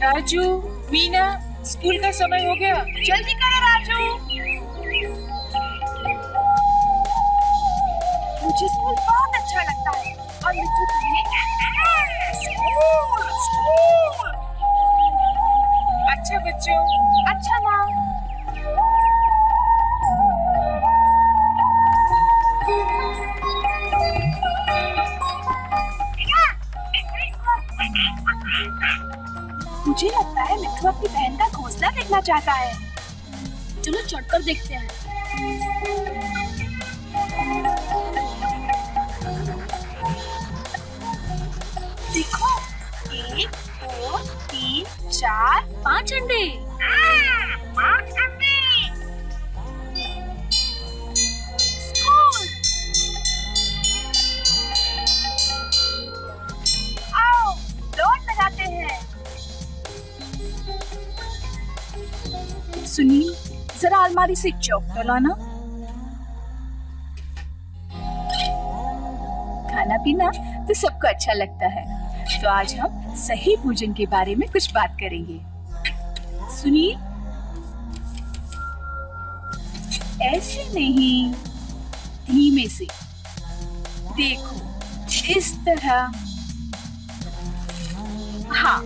Raju, Meena, school का समय हो गया, जल्दी करो राजू। मुझे स्कूल बहुत अच्छा लगता है और मिट्टू तुम्हें स्कूल स्कूल। अच्छा बच्चों। अच्छा माँ। मुझे लगता है मिट्टू अपनी बहन का घोंसला देखना चाहता है। चलो चढ़कर देखते हैं। देखो, 1, 2, 3, 4, 5 अंडे। 5 अंडे। स्कूल। आओ, दौड़ लगाते हैं। सुनील, जरा अलमारी से चौक तो लाना। खाना पीना तो सबको अच्छा लगता है, तो आज हम सही भोजन के बारे में कुछ बात करेंगे। सुनील, ऐसे नहीं, धीमे से देखो, इस तरह। हाँ,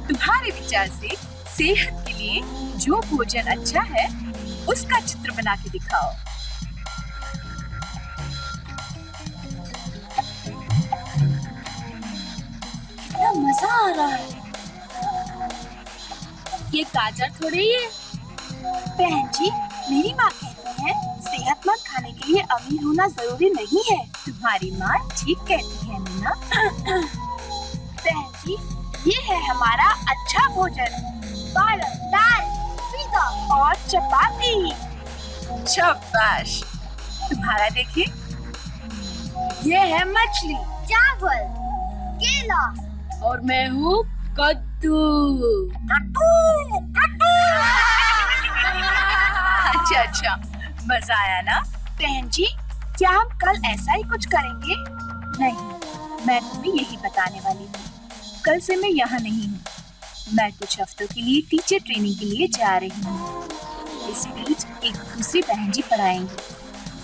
तुम्हारे विचार से सेहत के लिए जो भोजन अच्छा है उसका चित्र बना के दिखाओ। कितना मजा आ रहा है। ये गाजर थोड़ी है। बहन जी, मेरी माँ कहती है सेहतमंद खाने के लिए अमीर होना जरूरी नहीं है। तुम्हारी माँ ठीक कहती है मीना। बहन जी, ये है हमारा अच्छा भोजन। पालक, दाल, पिज़्ज़ा और चपाती। शाबाश। तुम्हारा देखिए, ये है मछली, चावल, केला और मैं हूँ कद्दू। कद्दू, कद्दू। अच्छा, मजा आया ना? बहन जी, क्या हम कल ऐसा ही कुछ करेंगे? नहीं, मैं तुम्हें यही बताने वाली थी। कल से मैं यहाँ नहीं हूँ। मैं कुछ हफ्तों के लिए टीचर ट्रेनिंग के लिए जा रही हूँ। इस बीच एक दूसरी बहन जी पढ़ाएंगी।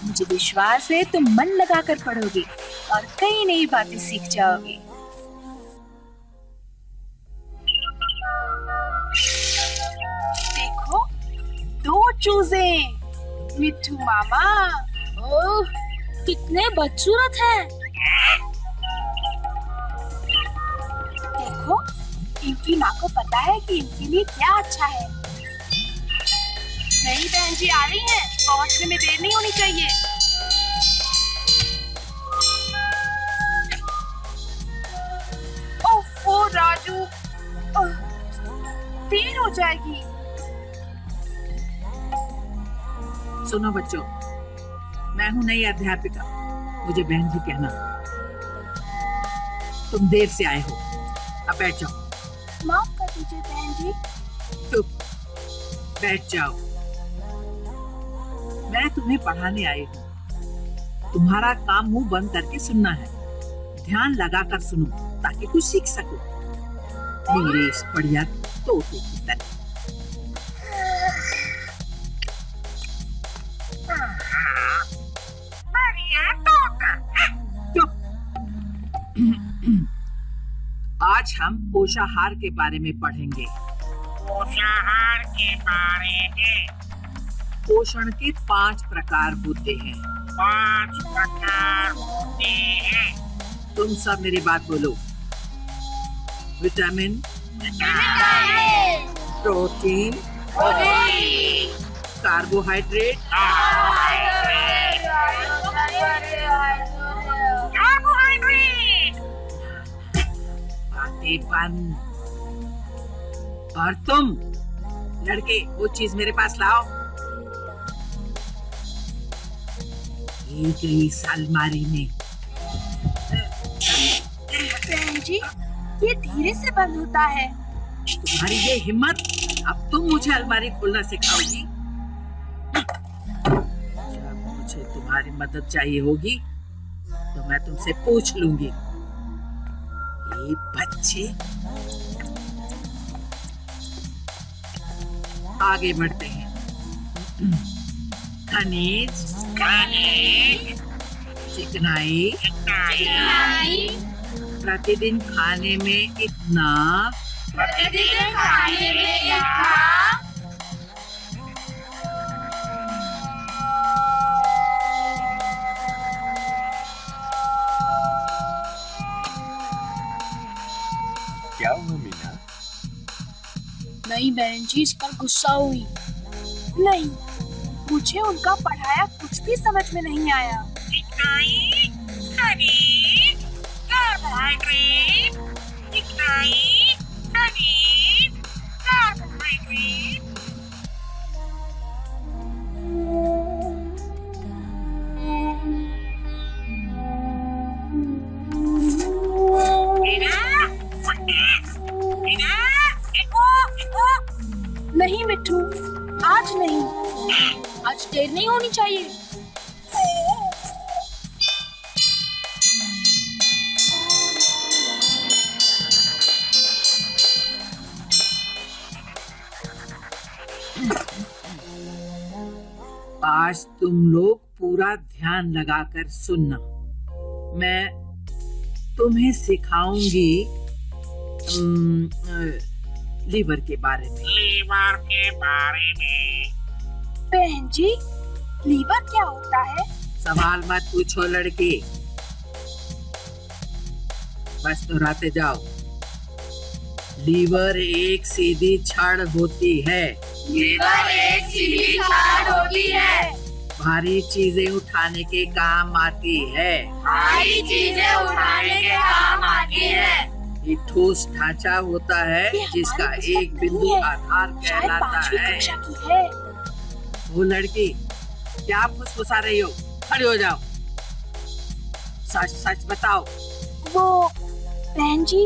मुझे विश्वास है तुम मन लगाकर पढ़ोगे और कई नई बातें सीख जाओगे। देखो, 2 चूजे। मिट्टू मामा। ओह, कितने बदसूरत हैं। देखो, इनकी माँ को पता है कि इनके लिए क्या अच्छा है। नहीं बहन जी, आ रही हैं। पहुँचने में देर नहीं होनी चाहिए। ओफो राजू, देर हो जाएगी। सुनो बच्चों, मैं हूँ नई अध्यापिका, मुझे बहन जी कहना। तुम देर से आए हो, अब बैठ जाओ। माफ कर दीजिए बहन जी। चुप, बैठ जाओ। मैं तुम्हें पढ़ाने आई हूँ। तुम्हारा काम मुंह बंद करके सुनना है। ध्यान लगाकर सुनो ताकि कुछ सीख सको। इंग्लिश बढ़िया तोते की तरह। आज हम पोषाहार के बारे में पढ़ेंगे। पोषाहार के बारे में? पोषण के 5 प्रकार होते हैं। 5 प्रकार होते हैं। तुम सब मेरी बात बोलो। विटामिन, प्रोटीन, कार्बोहाइड्रेट, बातें बंद। और तुम लड़के, वो चीज मेरे पास लाओ। ये गई अलमारी में। बहन जी, ये धीरे से बंद होता है। तुम्हारी ये हिम्मत, अब तुम मुझे अलमारी खोलना सिखाओगी? जब मुझे तुम्हारी मदद चाहिए होगी तो मैं तुमसे पूछ लूंगी। ये बच्चे आगे बढ़ते हैं। खनिज, खनिज, चिकनाई, चिकनाई, प्रतिदिन खाने में इतना, प्रतिदिन खाने में इतना, क्या हुआ मीना? नहीं बहन जी, इस पर गुस्सा हुई। नहीं, मुझे उनका पढ़ाया कुछ भी समझ में नहीं आया। चिकनाई, खनिज, कार्बोहाइड्रेट, चिकनाई, खनिज, कार्बोहाइड्रेट। नहीं मिट्ठू, आज नहीं। आज देर नहीं होनी चाहिए। आज तुम लोग पूरा ध्यान लगाकर सुनना। मैं तुम्हें सिखाऊंगी लीवर के बारे में। लीवर के बारे में। बहन जी, लीवर क्या होता है? सवाल मत पूछो लड़की, बस दोहराते जाओ। लीवर एक सीधी छड़ होती है। लीवर एक सीधी छड़ होती है। भारी चीजें उठाने के काम आती है। भारी चीजें उठाने के काम आती है। ये ठोस ढांचा होता है ये जिसका हमारी किस्मत एक बिंदु नहीं है। आधार शायद कहलाता 5वीं है। कक्षा की है। वो लड़की, क्या फुसफुसा रही हो? खड़ी हो जाओ, सच सच बताओ। वो बहन जी,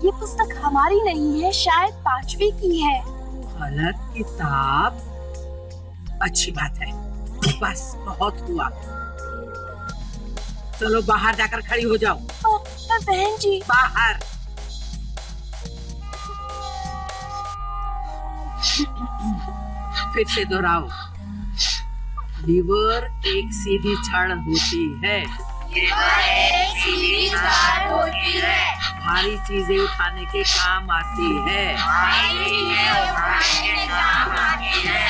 ये पुस्तक हमारी नहीं है, शायद 5वीं की है। गलत किताब? अच्छी बात है, बस बहुत हुआ। चलो बाहर जाकर खड़ी हो जाओ। पर बहन जी, बाहर। फिर से दोहराओ। लीवर एक सीधी छड़ होती है। लीवर एक सीधी छड़ होती है। भारी चीजें उठाने के काम आती है। भारी चीजें उठाने के काम आती है।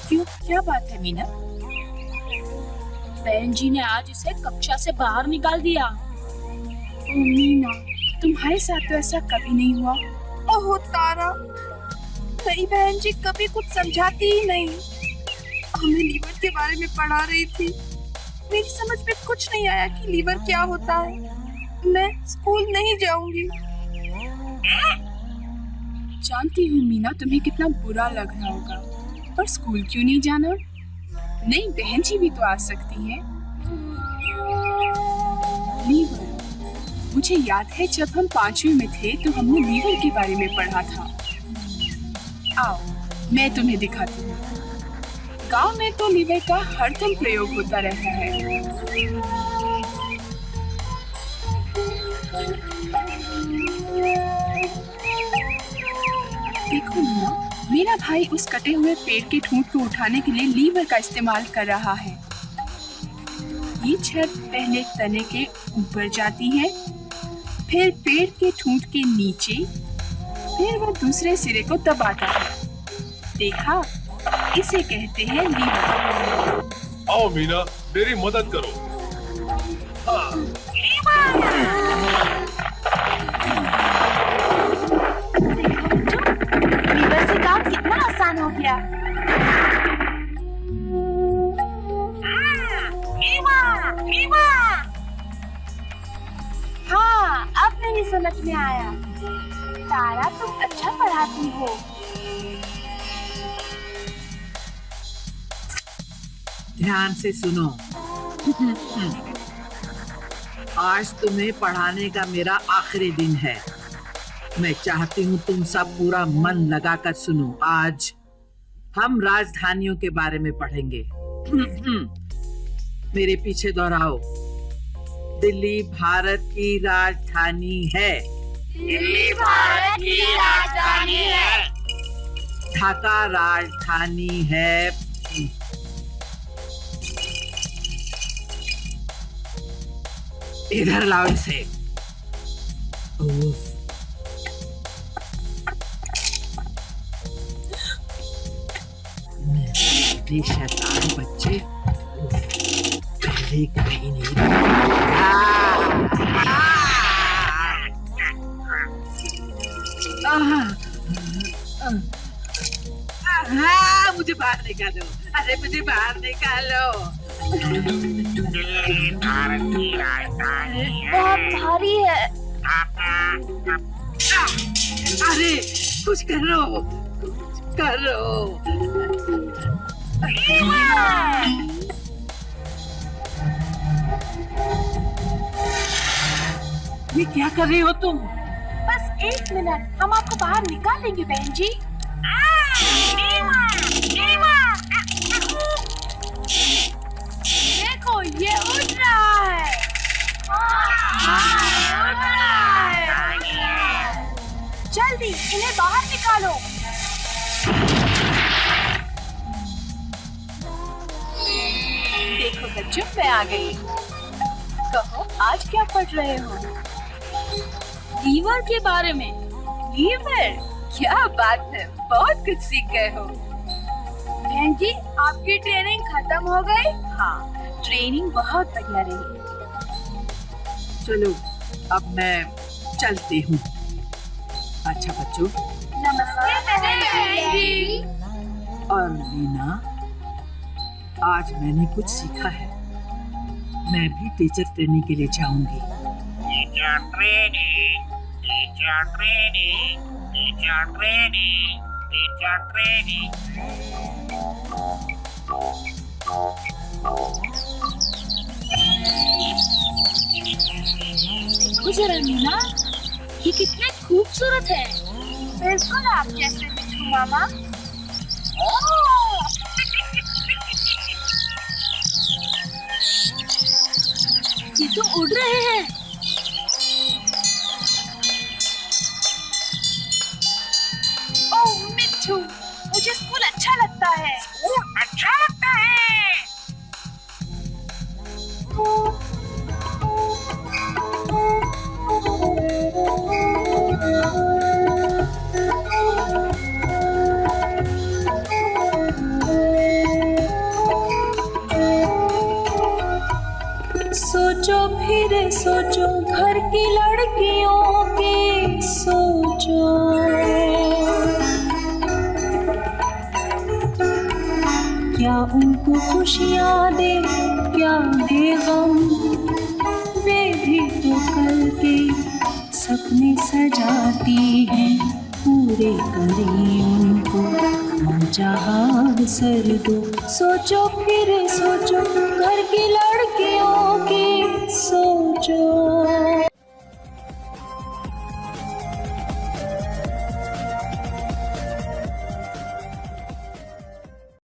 क्यों, क्या बात है मीना? बहन जी ने आज इसे कक्षा से बाहर निकाल दिया। ओ मीना, तुम्हारे साथ तो ऐसा कभी नहीं हुआ। ओह तारा, नहीं बहन जी कभी कुछ समझाती ही नहीं। हमें लीवर के बारे में पढ़ा रही थी, मेरी समझ में कुछ नहीं आया कि लीवर क्या होता है। मैं स्कूल नहीं जाऊंगी। जानती हूँ मीना, तुम्हें कितना बुरा लग रहा होगा, पर स्कूल क्यों नहीं जाना? नहीं, बहन जी भी तो आ सकती है। लीवर, मुझे याद है जब हम 5वीं में थे तो हमने लीवर के बारे में पढ़ा था। आओ, मैं तुम्हें दिखाती हूँ। गांव में तो लीवर का हरदम प्रयोग होता रहता है। देखो मीना, मेरा भाई उस कटे हुए पेड़ के ठूंठ को उठाने के लिए लीवर का इस्तेमाल कर रहा है। ये छड़ पहले तने के ऊपर जाती है, फिर पेड़ के ठूंठ के नीचे, फिर वह दूसरे सिरे को दबाता है। देखा, इसे कहते हैं लीवर। आओ मीना, मेरी मदद करो। हाँ, लीवर से काम कितना आसान हो गया। हाँ, अब मेरी समझ में आया। तारा, तुम अच्छा पढ़ाती हो। ध्यान से सुनो। आज तुम्हें पढ़ाने का मेरा आखिरी दिन है। मैं चाहती हूँ तुम सब पूरा मन लगाकर सुनो। आज हम राजधानियों के बारे में पढ़ेंगे। मेरे पीछे दोहराओ। दिल्ली भारत की राजधानी है। दिल्ली भारत की राजधानी है। ढाका राजधानी है। इधर लाओ इसे। मेरे शैतान बच्चे पहले कहीं नहीं मुझे बाहर निकालो। अरे मुझे बाहर निकालो। दिल्ली भारत की राजधानी है। बहुत भारी है। अरे कुछ करो, कुछ करो। ये क्या कर रही हो तुम? बस 1 मिनट, हम आपको बाहर निकाल देंगे बहन जी। देखो ये उड़ रहा है। जल्दी इन्हें बाहर निकालो। देखो बच्चों, मैं आ गई। कहो आज क्या पढ़ रहे हो? लीवर के बारे में। लीवर? क्या बात है, बहुत कुछ सीख गए हो। बहन जी, आपकी ट्रेनिंग खत्म हो गई? हाँ, ट्रेनिंग बहुत बढ़िया रही। चलो अब मैं चलती हूँ। अच्छा बच्चों। नमस्ते बहन जी। और लीना, आज मैंने कुछ सीखा है। मैं भी टीचर ट्रेनिंग के लिए जाऊंगी। Teacher training, teacher training, teacher training, teacher training. मुझे रमीना, ये कितने खूबसूरत है। बिल्कुल आप जैसे मिठू मामा। ये तो उड़ रहे हैं। ओह मिठू, मुझे स्कूल अच्छा लगता है। अच्छा लगता है। सोचो फिर सोचो घर की लड़कियों के सोचो। क्या उनको खुशियाँ दे, क्या दे गम। वे भी तो कल के सपने सजाती हैं, पूरे करें उनको जहाँ सर दो। सोचो फिर सोचो घर की लड़कियों